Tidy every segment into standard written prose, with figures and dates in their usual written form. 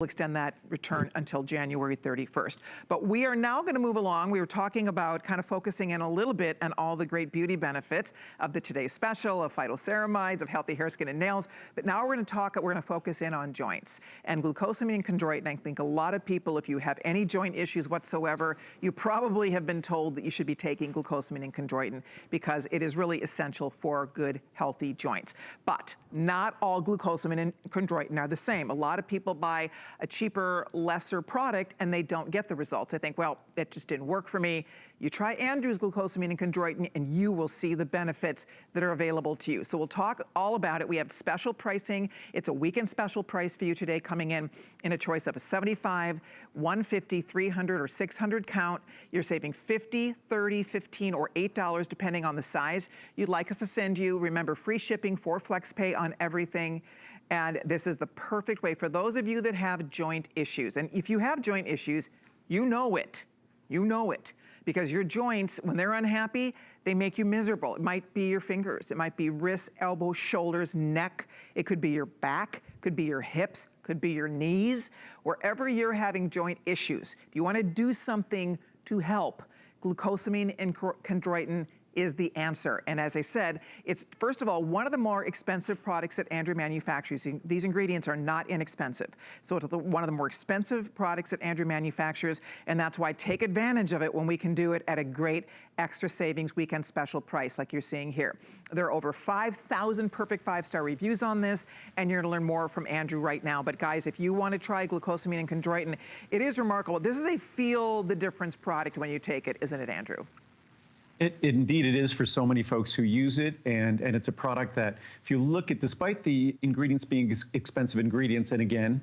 We'll extend that return until January 31st. But we are now going to move along. We were talking about kind of focusing in a little bit on all the great beauty benefits of the Today's Special, of phytoceramides, of healthy hair, skin, and nails. But now we're going to focus in on joints. And glucosamine and chondroitin, I think a lot of people, if you have any joint issues whatsoever, you probably have been told that you should be taking glucosamine and chondroitin because it is really essential for good, healthy joints. But not all glucosamine and chondroitin are the same. A lot of people buy a cheaper, lesser product and they don't get the results. They think, well, it just didn't work for me. You try Andrew's glucosamine and chondroitin and you will see the benefits that are available to you. So we'll talk all about it. We have special pricing. It's a weekend special price for you today, coming in a choice of a 75, 150, 300, or 600 count. You're saving $50, $30, $15, or $8 depending on the size you'd like us to send you. Remember, free shipping for FlexPay on everything. And this is the perfect way for those of you that have joint issues. And if you have joint issues, you know it. You know it. Because your joints, when they're unhappy, they make you miserable. It might be your fingers. It might be wrists, elbows, shoulders, neck. It could be your back, could be your hips, could be your knees. Wherever you're having joint issues, if you want to do something to help, glucosamine and chondroitin is the answer. And as I said, it's, first of all, one of the more expensive products that Andrew manufactures. These ingredients are not inexpensive. So it's one of the more expensive products that Andrew manufactures, and that's why take advantage of it when we can do it at a great extra savings weekend special price like you're seeing here. There are over 5,000 perfect 5-star reviews on this, and you're gonna learn more from Andrew right now. But guys, if you wanna try glucosamine and chondroitin, it is remarkable. This is a feel the difference product when you take it, isn't it, Andrew? Indeed, it is for so many folks who use it, and it's a product that, if you look at, despite the ingredients being expensive ingredients, and again,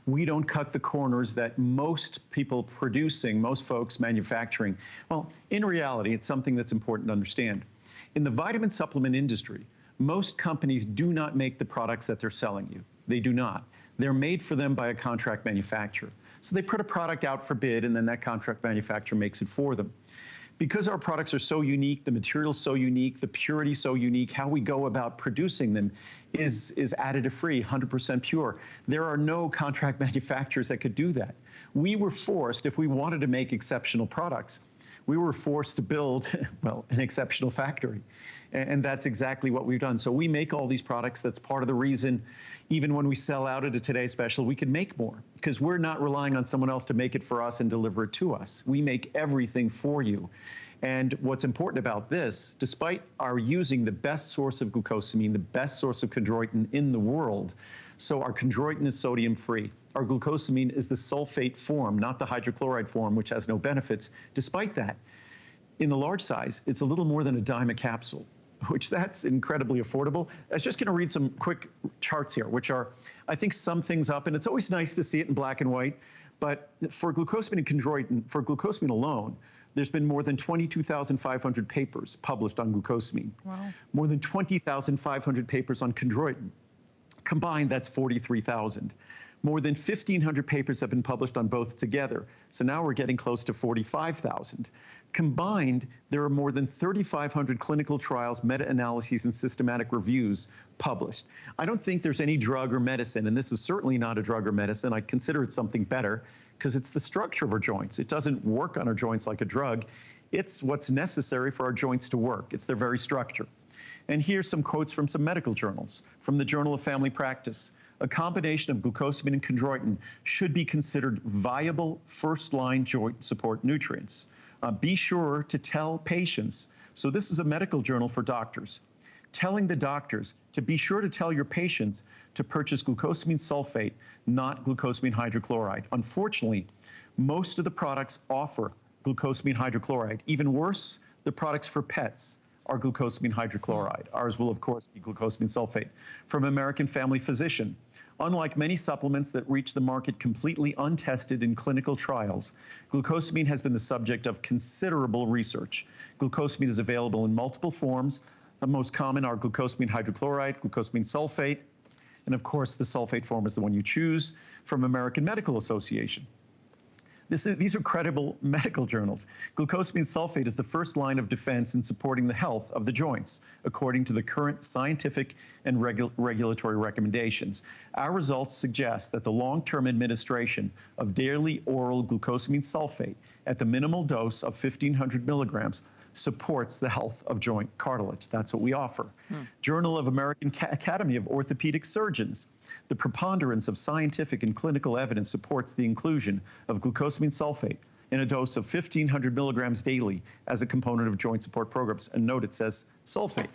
we don't cut the corners that most people producing, most folks manufacturing. Well, in reality, it's something that's important to understand. In the vitamin supplement industry, most companies do not make the products that they're selling you. They do not. They're made for them by a contract manufacturer. So they put a product out for bid, and then that contract manufacturer makes it for them. Because our products are so unique, the material's so unique, the purity so unique, how we go about producing them is additive-free, 100% pure. There are no contract manufacturers that could do that. We were forced, if we wanted to make exceptional products, we were forced to build, well, an exceptional factory. And that's exactly what we've done. So we make all these products. That's part of the reason, even when we sell out at a Today's Special, we can make more, because we're not relying on someone else to make it for us and deliver it to us. We make everything for you. And what's important about this, despite our using the best source of glucosamine, the best source of chondroitin in the world, so our chondroitin is sodium-free. Our glucosamine is the sulfate form, not the hydrochloride form, which has no benefits. Despite that, in the large size, it's a little more than $0.10 a capsule, which that's incredibly affordable. I was just gonna read some quick charts here, which are, I think, sum things up, and it's always nice to see it in black and white, but for glucosamine and chondroitin, for glucosamine alone, there's been more than 22,500 papers published on glucosamine. Wow. More than 20,500 papers on chondroitin. Combined, that's 43,000. More than 1,500 papers have been published on both together. So now we're getting close to 45,000. Combined, there are more than 3,500 clinical trials, meta-analyses, and systematic reviews published. I don't think there's any drug or medicine, and this is certainly not a drug or medicine. I consider it something better, because it's the structure of our joints. It doesn't work on our joints like a drug. It's what's necessary for our joints to work. It's their very structure. And here's some quotes from some medical journals. From the Journal of Family Practice: a combination of glucosamine and chondroitin should be considered viable first-line joint support nutrients. Be sure to tell patients, so this is a medical journal for doctors, telling the doctors to be sure to tell your patients to purchase glucosamine sulfate, not glucosamine hydrochloride. Unfortunately, most of the products offer glucosamine hydrochloride. Even worse, the products for pets are glucosamine hydrochloride. Ours will, of course, be glucosamine sulfate. From American Family Physician: unlike many supplements that reach the market completely untested in clinical trials, glucosamine has been the subject of considerable research. Glucosamine is available in multiple forms. The most common are glucosamine hydrochloride, glucosamine sulfate, and of course the sulfate form is the one you choose. From American Medical Association: These are credible medical journals. Glucosamine sulfate is the first line of defense in supporting the health of the joints, according to the current scientific and regulatory recommendations. Our results suggest that the long-term administration of daily oral glucosamine sulfate at the minimal dose of 1,500 milligrams supports the health of joint cartilage. That's what we offer. Journal of American Academy of Orthopedic Surgeons. The preponderance of scientific and clinical evidence supports the inclusion of glucosamine sulfate in a dose of 1,500 milligrams daily as a component of joint support programs. And note it says sulfate.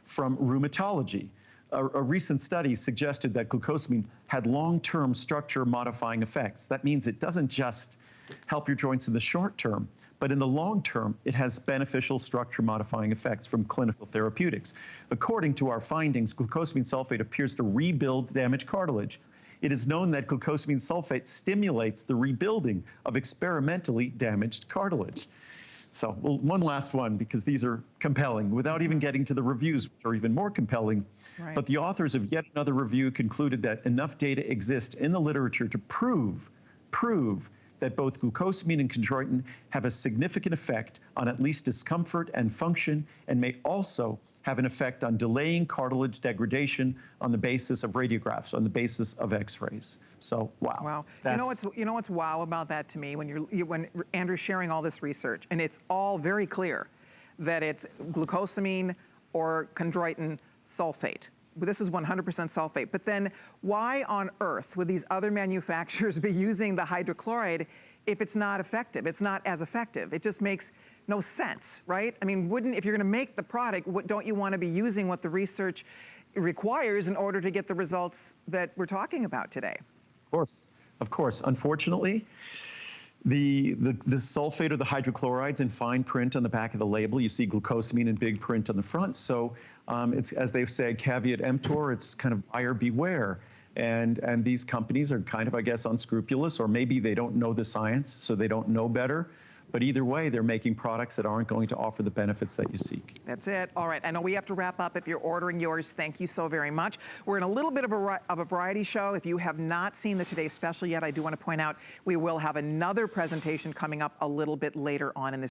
From Rheumatology, a recent study suggested that glucosamine had long-term structure modifying effects. That means it doesn't just help your joints in the short term, but in the long term, it has beneficial structure modifying effects from clinical therapeutics. According to our findings, glucosamine sulfate appears to rebuild damaged cartilage. It is known that glucosamine sulfate stimulates the rebuilding of experimentally damaged cartilage. So, well, one last one, because these are compelling, without even getting to the reviews, which are even more compelling. Right. But the authors of yet another review concluded that enough data exists in the literature to prove that both glucosamine and chondroitin have a significant effect on at least discomfort and function, and may also have an effect on delaying cartilage degradation on the basis of radiographs, on the basis of X-rays. So, wow. Wow. You know what's wow about that to me, when Andrew's sharing all this research, and it's all very clear that it's glucosamine or chondroitin sulfate. This is 100% sulfate. But then why on earth would these other manufacturers be using the hydrochloride if it's not effective? It's not as effective. It just makes no sense, right? I mean, if you're going to make the product, don't you want to be using what the research requires in order to get the results that we're talking about today? Of course. Unfortunately, the sulfate or the hydrochlorides in fine print on the back of the label. You see glucosamine in big print on the front. So it's, as they've said, caveat emptor, it's kind of buyer beware. And these companies are kind of, I guess, unscrupulous, or maybe they don't know the science, so they don't know better. But either way, they're making products that aren't going to offer the benefits that you seek. That's it. All right. I know we have to wrap up. If you're ordering yours, thank you so very much. We're in a little bit of a variety show. If you have not seen the Today Special yet, I do want to point out we will have another presentation coming up a little bit later on in this